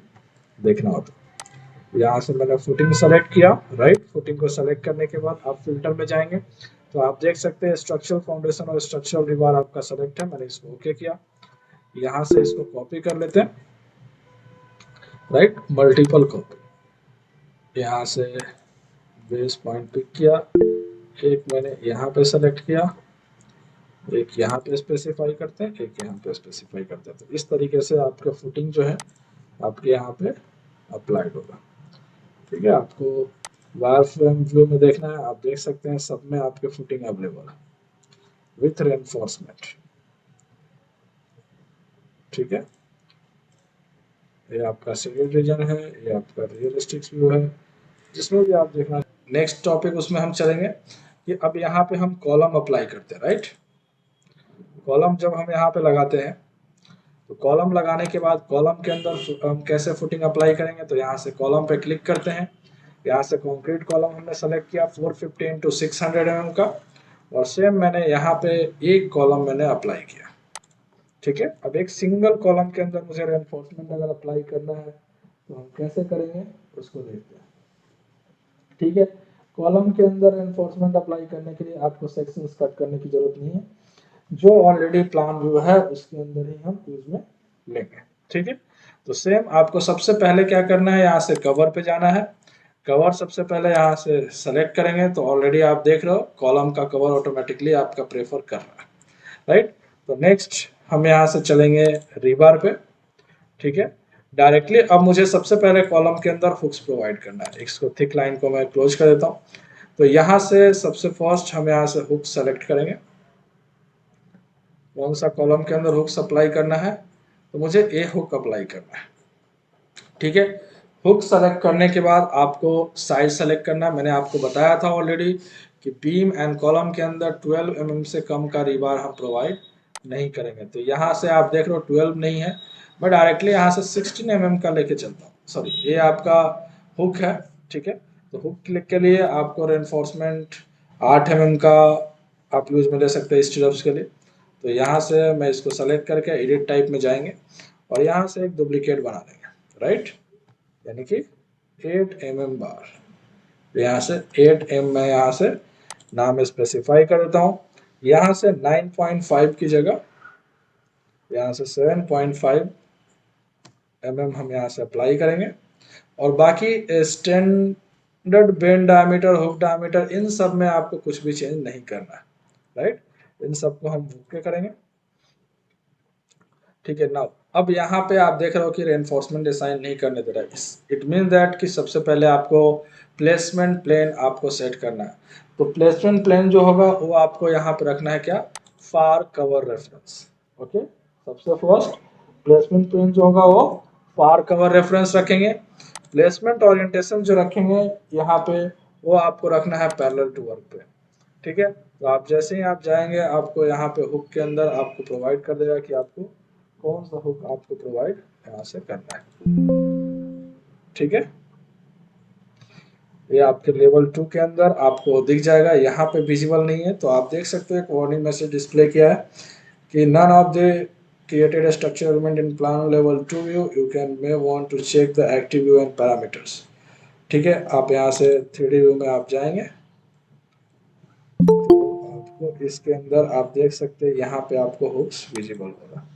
Speaker 1: देखना होता है। यहाँ से मैंने फुटिंग सेलेक्ट किया, राइट, फुटिंग को सेलेक्ट करने के बाद आप फिल्टर में जाएंगे तो आप देख सकते हैं स्ट्रक्चरल फाउंडेशन और स्ट्रक्चरल रिबार आपका सेलेक्ट है, मैंने इसको ओके किया। यहाँ से इसको कॉपी कर लेते हैं, राइट, मल्टीपल कॉपी, यहाँ से बेस पॉइंट पिक किया, एक मैंने यहाँ पे सेलेक्ट किया, एक यहाँ पे स्पेसिफाई करते हैं, एक यहाँ पे स्पेसिफाई करते हैं। तो इस तरीके से आपका फुटिंग जो है आपके यहाँ पे अप्लाइड होगा। ठीक है, आपको वायर फ्रेम व्यू में देखना है, आप देख सकते हैं सब में आपके फुटिंग अवेलेबल है विथ रेनफोर्समेंट। ठीक है, ये आपका शेडेड रीजन है, ये आपका रियलिस्टिक व्यू है। जिसमें भी आप देखना। नेक्स्ट टॉपिक उसमें हम चलेंगे कि अब यहाँ पे हम कॉलम अप्लाई करते हैं, राइट। कॉलम जब हम यहाँ पे लगाते हैं तो कॉलम लगाने के बाद कॉलम के अंदर हम कैसे फुटिंग अप्लाई करेंगे, तो यहाँ से कॉलम पे क्लिक करते हैं। यहाँ से कंक्रीट कॉलम हमने सेलेक्ट किया 450 इंटू 600 mm का, और सेम मैंने यहाँ पे एक कॉलम मैंने अप्लाई किया। ठीक है, अब एक सिंगल कॉलम के अंदर मुझे रेनफोर्समेंट अगर अप्लाई करना है तो हम कैसे करेंगे उसको देखते हैं। ठीक है, कॉलम के अंदर रेनफोर्समेंट अप्लाई करने के लिए आपको सेक्शंस कट करने की जरूरत नहीं है, जो ऑलरेडी प्लान व्यू है उसके अंदर ही हम यूज में लेंगे। ठीक है, तो सेम आपको सबसे पहले क्या करना है, यहाँ से कवर पे जाना है। कवर सबसे पहले यहाँ से सेलेक्ट करेंगे तो ऑलरेडी आप देख रहे हो कॉलम का कवर ऑटोमेटिकली आपका प्रेफर कर रहा है, राइट। तो नेक्स्ट हम यहाँ से चलेंगे रीबार पे। ठीक है, डायरेक्टली अब मुझे सबसे पहले कॉलम के अंदर हुक्स प्रोवाइड करना है। इसको थिक लाइन को मैं क्लोज कर देता हूँ। तो यहाँ से सबसे फर्स्ट हम यहाँ से हुक सेलेक्ट करेंगे, कौन सा कॉलम के अंदर हुक अप्लाई करना है, तो मुझे ए हुक अप्लाई करना है। ठीक है, हुक सेलेक्ट करने के बाद आपको साइज सेलेक्ट करना। मैंने आपको बताया था ऑलरेडी कि बीम एंड कॉलम के अंदर 12 mm से कम का रीबार हम प्रोवाइड नहीं करेंगे। तो यहाँ से आप देख रहे हो 12 नहीं है, मैं डायरेक्टली यहाँ से 16 mm का लेके चलता हूँ। सॉरी, ये आपका हुक है। ठीक है, तो हुक क्लिक के लिए आपको रेनफोर्समेंट 8 mm का आप यूज में ले सकते हैं स्टीरअप्स के लिए। तो यहाँ से मैं इसको सेलेक्ट करके एडिट टाइप में जाएंगे और यहाँ से एक डुप्लीकेट बना देंगे, राइट, यानी कि 8 mm बार। तो यहाँ से 8 mm मैं यहाँ से नाम स्पेसिफाई कर देता हूँ। यहाँ से 9.5 की जगह यहाँ से 7.5 mm हम यहाँ से अप्लाई करेंगे, और बाकी standard bend diameter, hook diameter, इन सब में आपको कुछ भी चेंज नहीं करना है, राइट। इन सबको हम हुक के करेंगे। ठीक है, नाउ अब यहाँ पे आप देख रहे हो कि रेनफोर्समेंट असाइन नहीं करने दे रहा है। इट मीन दैट कि सबसे पहले आपको प्लेसमेंट प्लेन आपको सेट करना है। तो प्लेसमेंट प्लेन जो होगा वो आपको यहाँ पे रखना है क्या, फार कवर रेफरेंस। ओके, सबसे फर्स्ट प्लेसमेंट प्लेन जो होगा वो फार कवर रेफरेंस रखेंगे। प्लेसमेंट ओरिएंटेशन जो रखेंगे यहाँ पे वो आपको रखना है पैरेलल टू वर्क पे। ठीक है, तो आप जैसे ही आप जाएंगे आपको यहाँ पे हुक के अंदर आपको प्रोवाइड कर देगा कि आपको कौन सा हुक आपको प्रोवाइड यहाँ से करना है। ठीक है, ये आपके लेवल 2 के अंदर आपको दिख जाएगा। यहाँ पे विजिबल नहीं है तो आप देख सकते हो एक वार्निंग मैसेज डिस्प्ले किया है कि none of the created a structure element in plan level 2 view you can may want to check the active view and parameters। ठीक है, आप यहाँ से 3D व्यू में आप जाएंगे तो आपको इसके अंदर आप देख सकते हैं यहाँ पे आपको हुक्स विजिबल होगा।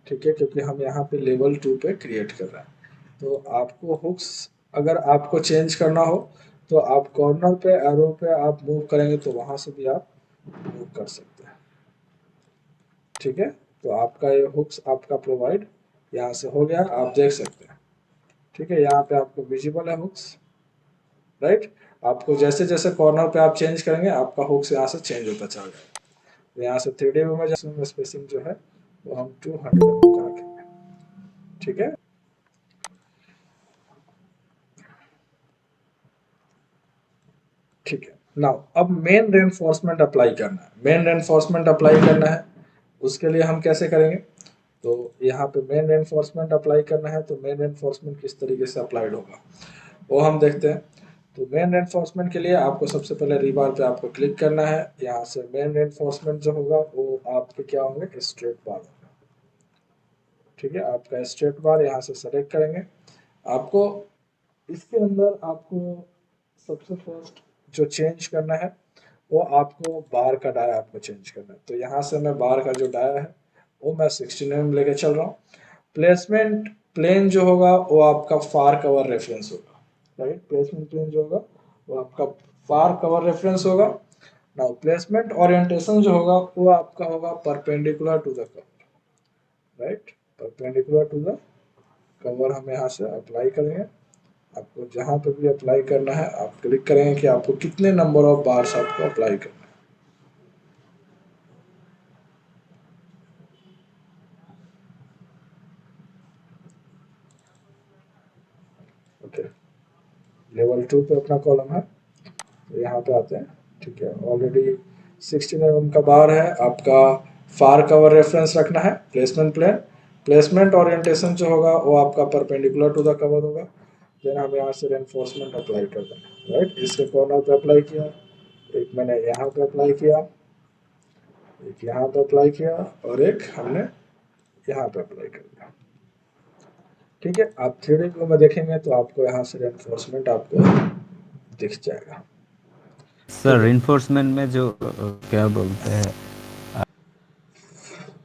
Speaker 1: ठीक है, क्योंकि हम यहाँ पे लेवल 2 पे क्रिएट कर रहे हैं। तो आपको हुक्स अगर आपको चेंज करना हो तो आप कॉर्नर पे एरो पे आप मूव करेंगे तो वहां से भी आप मूव कर सकते हैं। ठीक है, तो आपका ये हुक्स आपका प्रोवाइड यहाँ से हो गया, आप देख सकते हैं। ठीक है, यहाँ पे आपको विजिबल है हुक्स, राइट। आपको जैसे जैसे कॉर्नर पे आप चेंज करेंगे आपका हुक्स यहाँ से चेंज होता चला जाएगा। तो यहाँ से 3D व्यू में जैसे स्पेसिंग जो है वो हम 200 का रखेंगे। ठीक है, ठीक है, नाउ अब मेन रेनफोर्समेंट अप्लाई करना है। मेन रेनफोर्समेंट अप्लाई करना है उसके लिए हम कैसे करेंगे, तो यहाँ पे मेन रेनफोर्समेंट अप्लाई करना है तो मेन रेनफोर्समेंट किस तरीके से अप्लाइड होगा वो हम देखते हैं। तो मेन रेनफोर्समेंट के लिए आपको सबसे पहले रीबार पे आपको क्लिक करना है। यहाँ से मेन रेनफोर्समेंट जो होगा वो आपके क्या होंगे, स्ट्रेट बार होगा। ठीक है, आपका स्ट्रेट बार यहाँ से सेलेक्ट करेंगे। आपको इसके अंदर आपको सबसे फर्स्ट जो चेंज करना है वो आपको बार का डाया आपको चेंज करना है। तो यहाँ से मैं बार का जो डाया है वो मैं 16 mm लेके चल रहा हूँ। प्लेसमेंट प्लेन जो होगा वो आपका फार कवर रेफरेंस होगा, राइट। प्लेसमेंट प्लेन जो होगा वो आपका फार कवर रेफरेंस होगा। नाउ प्लेसमेंट ओरिएंटेशन जो होगा वो आपका होगा perpendicular to the cover, right. Perpendicular to the cover हम यहाँ से अप्लाई करेंगे। आपको जहाँ पे भी अप्लाई करना है आप क्लिक करेंगे कि आपको कितने नंबर ऑफ बार्स आपको अप्लाई करना है। लेवल 2 पे अपना कॉलम है, तो यहाँ पे आते हैं। ठीक है, ऑलरेडी 16 mm का बार है। आपका फार कवर रेफरेंस रखना है, प्लेसमेंट प्लेन, प्लेसमेंट ओरिएंटेशन जो होगा वो आपका परपेंडिकुलर टू द कवर होगा। देन हम यहाँ से रेनफोर्समेंट अप्लाई कर देंगे, राइट। इसके कॉर्नर पे अप्लाई किया, एक मैंने यहाँ पे अप्लाई किया, एक यहाँ पे अप्लाई किया, और एक हमने यहाँ पे अप्लाई कर दिया। ठीक है, आप 3D व्यू में देखेंगे तो आपको यहाँ से रेनफोर्समेंट आपको दिख जाएगा।
Speaker 2: सर
Speaker 1: ठीक है,
Speaker 2: रिइंफोर्समेंट में जो क्या बोलते हैं,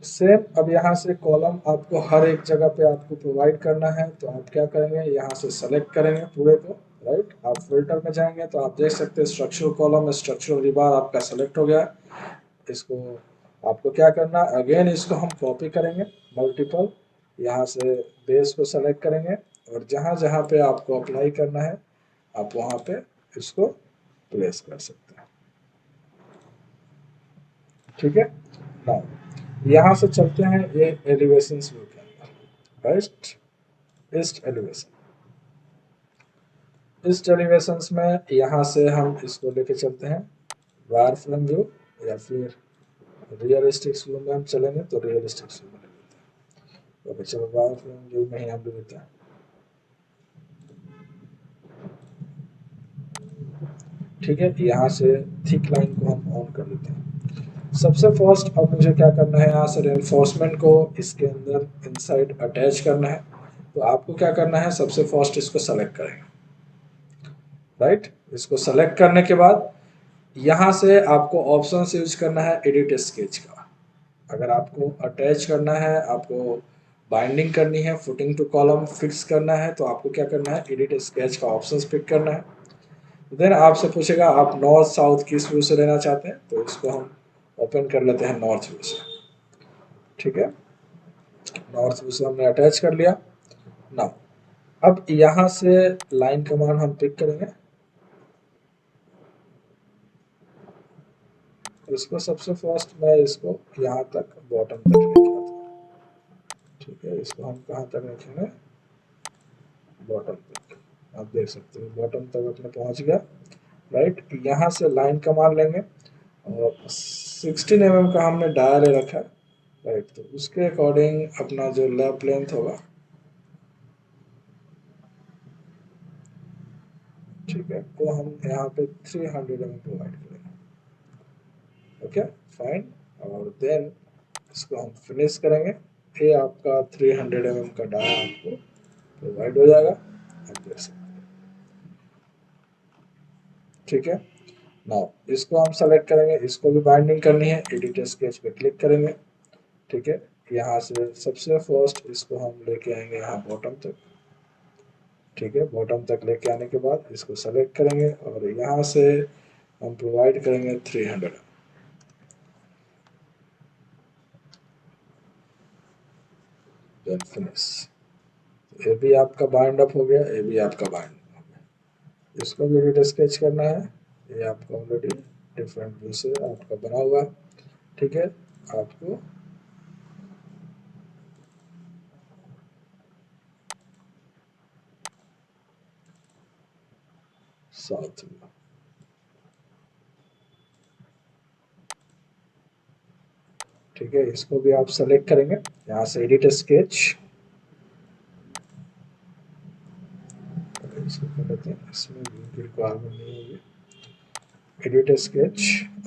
Speaker 1: सेम अब यहाँ से कॉलम आपको हर एक जगह पे आपको प्रोवाइड करना है, तो आप क्या करेंगे, यहाँ से सेलेक्ट करेंगे पूरे को, राइट। आप फिल्टर में जाएंगे तो आप देख सकते हैं स्ट्रक्चरल कॉलम, स्ट्रक्चरल रिबार आपका सेलेक्ट हो गया है। इसको आपको क्या करना है, अगेन इसको हम कॉपी करेंगे मल्टीपल, यहाँ से बेस को सेलेक्ट करेंगे, और जहाँ जहाँ पे आपको अप्लाई करना है आप वहाँ पे इसको प्लेस कर सकते हैं। ठीक है, नाउ यहाँ से चलते हैं ये एलिवेशन व्यू के अंदर, right. East elevation, east elevations में यहाँ से हम इसको लेके चलते हैं वायर फ्रेम व्यू, या फिर रियलिस्टिक व्यू में हम चलेंगे तो रियलिस्टिक व्यू में ले लेते हैं। ओके, चलो वायर फ्रेम व्यू में ही हम ले लेते हैं। ठीक है, यहाँ से थिक लाइन को हम ऑन कर लेते हैं। सबसे फर्स्ट अब मुझे क्या करना है, यहाँ से रेनफोर्समेंट को इसके अंदर इनसाइड अटैच करना है। तो आपको क्या करना है, सबसे फर्स्ट इसको सेलेक्ट करेंगे, राइट। इसको सेलेक्ट करने के बाद यहाँ से आपको ऑप्शन यूज करना है एडिट स्केच का। अगर आपको अटैच करना है, आपको बाइंडिंग करनी है, फुटिंग टू कॉलम फिक्स करना है, तो आपको क्या करना है, एडिट स्केच का ऑप्शन पिक करना है। देन आपसे पूछेगा आप नॉर्थ साउथ किस व्यू से लेना चाहते हैं, तो इसको हम ओपन कर लेते हैं नॉर्थ व्यू से। ठीक है, नॉर्थ व्यू से हमने अटैच कर लिया। नाउ अब यहाँ से लाइन कमांड हम पिक करेंगे, इसको सबसे फर्स्ट मैं इसको यहाँ तक बॉटम तक लेके आता हूँ। ठीक है, इसको हम कहाँ तक रखेंगे, बॉटम तक। आप देख सकते हो बॉटम तक अपने पहुँच गया, राइट। यहाँ से लाइन कमांड लेंगे, और 16 mm का हमने डायल रखा है, राइट। तो उसके अकॉर्डिंग अपना जो लैप लेंथ होगा, ठीक है, वो हम यहाँ पे 300 mm प्रोवाइड करेंगे। ओके फाइन, और देन इसको हम फिनिश करेंगे। ये आपका 300 mm का डायल आपको प्रोवाइड हो जाएगा, आप देख सकते हैं। ठीक है, नाउ इसको हम सेलेक्ट करेंगे, इसको भी बाइंडिंग करनी है, एडिट स्केच पे क्लिक करेंगे। ठीक है, यहाँ से सबसे फर्स्ट इसको हम लेके आएंगे यहाँ बॉटम तक। ठीक है, बॉटम तक लेके आने के बाद इसको सेलेक्ट करेंगे, और यहाँ से हम प्रोवाइड करेंगे 300। Then finish. ये भी आपका बाइंड अप हो गया, ये भी आपका बाइंड हो गया। इसको भी एडिट स्केच करना है, ये आपका ऑलरेडी डिफरेंट व्यू से आपका बना हुआ है। ठीक है, आपको साउथ में, ठीक है, इसको भी आप सेलेक्ट करेंगे, यहाँ से एडिट स्केच, इसको कर लेते हैं, इसमें व्यू की रिक्वायरमेंट नहीं होगी। एडिट स्केच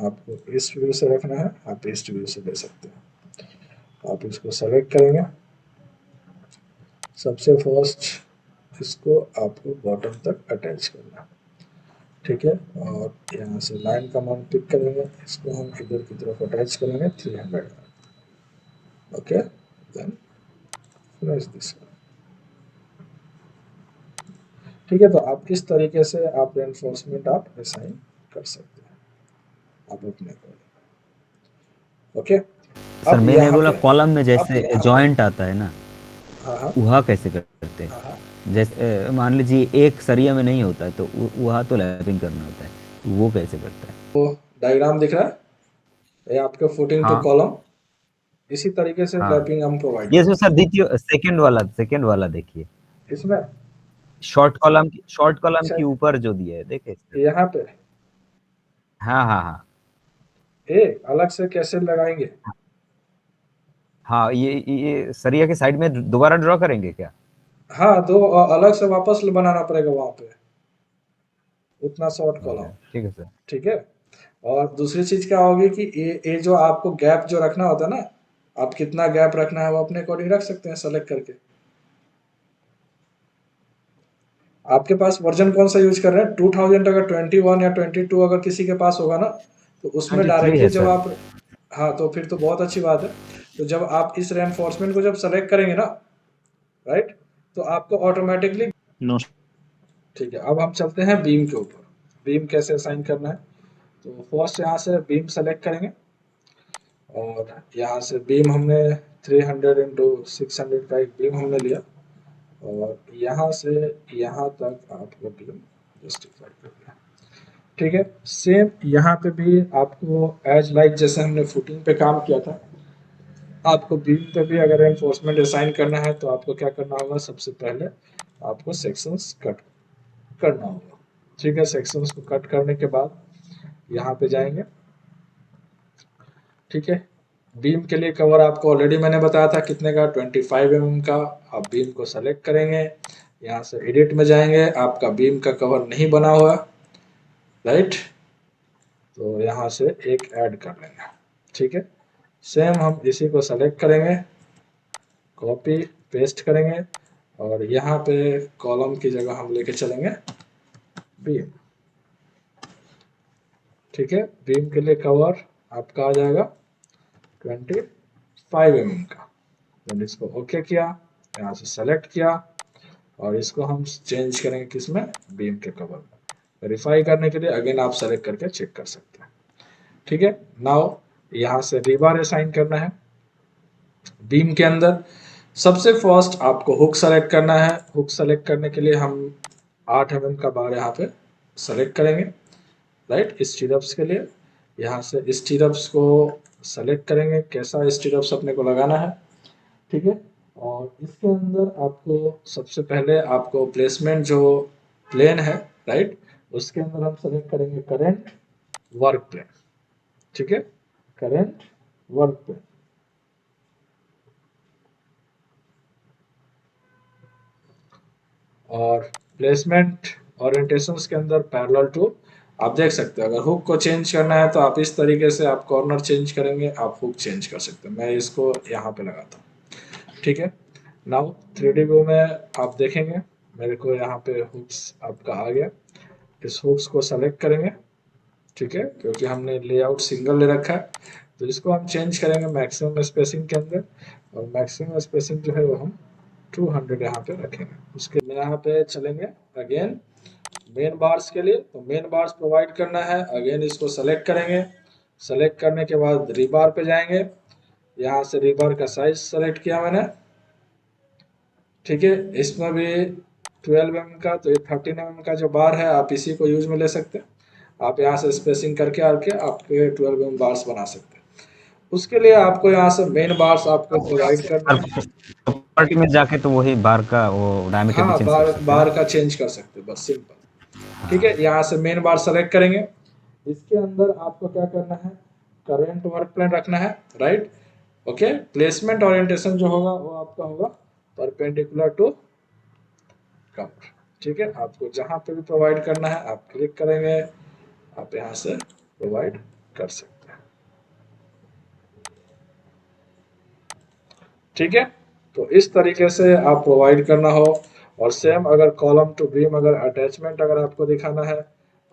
Speaker 1: आपको ईस्ट व्यू से रखना है, आप ईस्ट व्यू से ले सकते हैं। आप इसको सेलेक्ट करेंगे, सबसे फर्स्ट इसको आपको बॉटम तक अटैच करना है। ठीक है, और यहाँ से लाइन कमांड पिक करेंगे, इसको हम इधर की तरफ अटैच करेंगे 300। Okay, then finish this. ठीक है, तो आप इस तरीके से आप रेनफोर्समेंट आप डिजाइन कर सकते हैं आप अपने को। ओके,
Speaker 2: सर
Speaker 1: अब
Speaker 2: मैंने
Speaker 1: यहाँ
Speaker 2: बोला
Speaker 1: पे,
Speaker 2: कॉलम में
Speaker 1: अब
Speaker 2: जैसे
Speaker 1: यहाँ पे,
Speaker 2: जॉइंट आता है ना,
Speaker 1: हाँ हाँ
Speaker 2: वहाँ कैसे करते
Speaker 1: हाँ हाँ,
Speaker 2: हैं? जैसे मान लीजिए एक सरिया में नहीं होता है तो वहाँ तो लैपिंग करना होता है, वो कैसे करता है?
Speaker 1: तो डायग्राम दिख रहा है, ये आपके फुटिंग टू
Speaker 2: हाँ
Speaker 1: कॉलम, इसी तरीके से
Speaker 2: हाँ,
Speaker 1: लैपिंग हम प्रोवाइड
Speaker 2: ये जो
Speaker 1: करते
Speaker 2: सर दीजिए सेकंड वाला देखिए।
Speaker 1: हैं इसमें।
Speaker 2: शॉर्ट कॉलम
Speaker 1: अच्छा,
Speaker 2: के ऊपर जो दिया है देखे।
Speaker 1: यहाँ पे
Speaker 2: हाँ हाँ हाँ
Speaker 1: ए अलग से कैसे लगाएंगे?
Speaker 2: हाँ, ये सरिया के साइड में दोबारा ड्रॉ करेंगे क्या?
Speaker 1: हाँ, दो अलग से वापस बनाना पड़ेगा वहां पे, उतना शॉर्ट कॉलम।
Speaker 2: ठीक है सर।
Speaker 1: ठीक है। और दूसरी चीज क्या होगी कि ये जो आपको गैप जो रखना होता है ना, आप कितना गैप रखना है वो अपने अकॉर्डिंग रख सकते हैं सेलेक्ट करके। आपके पास वर्जन कौन सा यूज कर रहे हैं? 2000 अगर 21 या 22 अगर किसी के पास होगा ना, तो उसमें
Speaker 2: 23
Speaker 1: डायरेक्टली
Speaker 2: है
Speaker 1: जब
Speaker 2: सर।
Speaker 1: आप, हाँ तो फिर तो बहुत अच्छी बात है। तो जब आप इस रेनफोर्समेंट को जब सेलेक्ट करेंगे ना, राइट, तो आपको ऑटोमेटिकली,
Speaker 3: नो
Speaker 1: ठीक है, अब हम चलते हैं बीम के ऊपर। बीम कैसे असाइन करना है? तो फर्स्ट यहाँ से बीम सेलेक्ट करेंगे, और यहाँ से बीम हमने 300 इंटू 600 का एक बीम हमने लिया, और यहाँ से यहाँ तक आपको बीम जस्टिफाई कर दिया। ठीक है। सेम यहाँ पे भी आपको एज लाइक जैसे हमने फुटिंग पे काम किया था, आपको बीम पे भी अगर एनफोर्समेंट असाइन करना है तो आपको क्या करना होगा? सबसे पहले आपको सेक्शंस कट करना होगा। ठीक है, सेक्शंस को कट करने के बाद यहाँ पे जाएंगे। ठीक है, बीम के लिए कवर आपको ऑलरेडी मैंने बताया था कितने का, 25 mm का। आप बीम को सेलेक्ट करेंगे, यहाँ से एडिट में जाएंगे, आपका बीम का कवर नहीं बना हुआ, राइट, तो यहाँ से एक ऐड कर लेंगे। ठीक है, सेम हम इसी को सेलेक्ट करेंगे, कॉपी पेस्ट करेंगे, और यहाँ पे कॉलम की जगह हम लेके चलेंगे बीम। ठीक है, बीम के लिए कवर आपका आ जाएगा 25 mm का। मैंने इसको ओके किया, यहाँ से सेलेक्ट किया, और इसको हम चेंज करेंगे किसमें? बीम के कवर में। वेरीफाई करने के लिए अगेन आप सेलेक्ट करके चेक कर सकते हैं। ठीक है, नाउ यहाँ से रीबार असाइन करना है बीम के अंदर। सबसे फर्स्ट आपको हुक सेलेक्ट करना है। हुक सेलेक्ट करने के लिए हम 8 mm का बार यहाँ पे सेलेक्ट करेंगे, राइट, स्टीरअप्स के लिए। यहाँ से स्टीरअप्स को सेलेक्ट करेंगे, कैसा स्टीरअप्स अपने को लगाना है। ठीक है, और इसके अंदर आपको सबसे पहले आपको प्लेसमेंट जो प्लेन है, राइट, उसके अंदर हम सेलेक्ट करेंगे करंट वर्क प्लेन। ठीक है, करंट वर्क प्लेन। और प्लेसमेंट ओरिएंटेशंस के अंदर पैरेलल टू, आप देख सकते हैं अगर हुक को चेंज करना है तो आप इस तरीके से आप कॉर्नर चेंज करेंगे, आप हुक चेंज कर सकते हैं। मैं इसको यहाँ पे लगाता हूँ। ठीक है, नाउ 3D व्यू में आप देखेंगे मेरे को यहाँ पे हुक्स आपका आ गया। इस हुक्स को सेलेक्ट करेंगे, ठीक है, क्योंकि हमने लेआउट सिंगल ले रखा है, तो इसको हम चेंज करेंगे मैक्सिमम स्पेसिंग के अंदर, और मैक्सिमम स्पेसिंग जो है वो हम 200 यहाँ पे रखेंगे। उसके लिए यहाँ पे चलेंगे अगेन मेन बार्स के लिए। तो मेन बार्स प्रोवाइड करना है, अगेन इसको सेलेक्ट करेंगे। सेलेक्ट करने के बाद रीबार पे जाएंगे, यहाँ से रीबार का साइज सेलेक्ट किया मैंने। ठीक है, इसमें भी 12 mm का, तो ये 13 mm का जो बार है आप इसी को यूज में ले सकते हैं। आप यहाँ से स्पेसिंग करके आके आपके 12 mm बार्स बना सकते हैं। उसके लिए आपको यहाँ से मेन बार्स आपको प्रोवाइड करना है।
Speaker 2: प्रॉपर्टी में जाके तो वही बार का वो डायमीटर भी
Speaker 1: हाँ,
Speaker 2: चेंज कर
Speaker 1: बार
Speaker 2: सकते हैं
Speaker 1: बार
Speaker 2: ना?
Speaker 1: का चेंज कर सकते हैं, बस सिंपल। ठीक है, यहाँ से मेन बार सेलेक्ट करेंगे। इसके अंदर आपको क्या करना है? करंट वर्क प्लेन रखना है, राइट। ओके, प्लेसमेंट ओरिएंटेशन जो होगा वो आपका होगा परपेंडिकुलर टू कवर। ठीक है, आपको जहां पे भी प्रोवाइड करना है आप क्लिक करेंगे, आप यहां से प्रोवाइड कर सकते हैं। ठीक है, तो इस तरीके से आप प्रोवाइड करना हो। और सेम अगर कॉलम टू बीम अगर अटैचमेंट अगर आपको दिखाना है,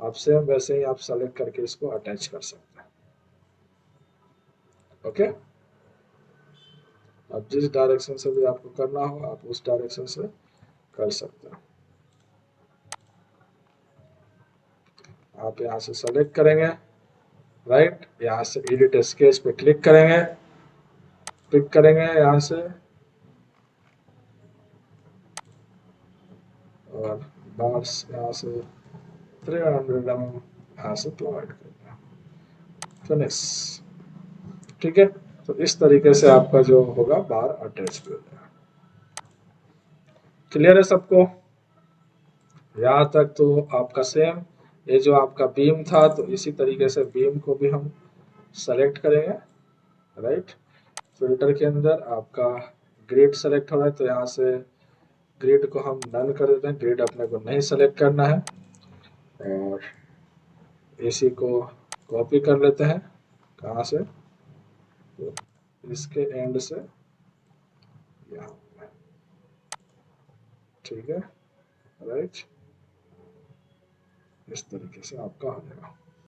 Speaker 1: आप सेम वैसे ही आप सेलेक्ट करके इसको अटैच कर सकते हैं। ओके, अब जिस डायरेक्शन से भी आपको करना हो आप उस डायरेक्शन से कर सकते हैं। आप यहाँ से सेलेक्ट करेंगे, राइट, यहाँ से एडिट स्केच पे क्लिक करेंगे, पिक करेंगे यहाँ से, और बार्स यहाँ से 300 mm यहाँ से प्रोवाइड करना, फिनिश। ठीक है, तो इस तरीके से आपका जो होगा बार अटैच हो जाएगा। क्लियर है सबको? यहाँ तक तो आपका सेम, ये जो आपका बीम था तो इसी तरीके से बीम को भी हम सेलेक्ट करेंगे, राइट। फिल्टर के अंदर आपका ग्रिड सेलेक्ट हो रहा है तो यहाँ से ग्रिड को हम डन कर देते हैं, ग्रिड अपने को नहीं सेलेक्ट करना है, और इसी को कॉपी कर लेते हैं, कहाँ से, तो इसके एंड से यहाँ, ठीक है, राइट। इस तरीके से आपका हो जाएगा।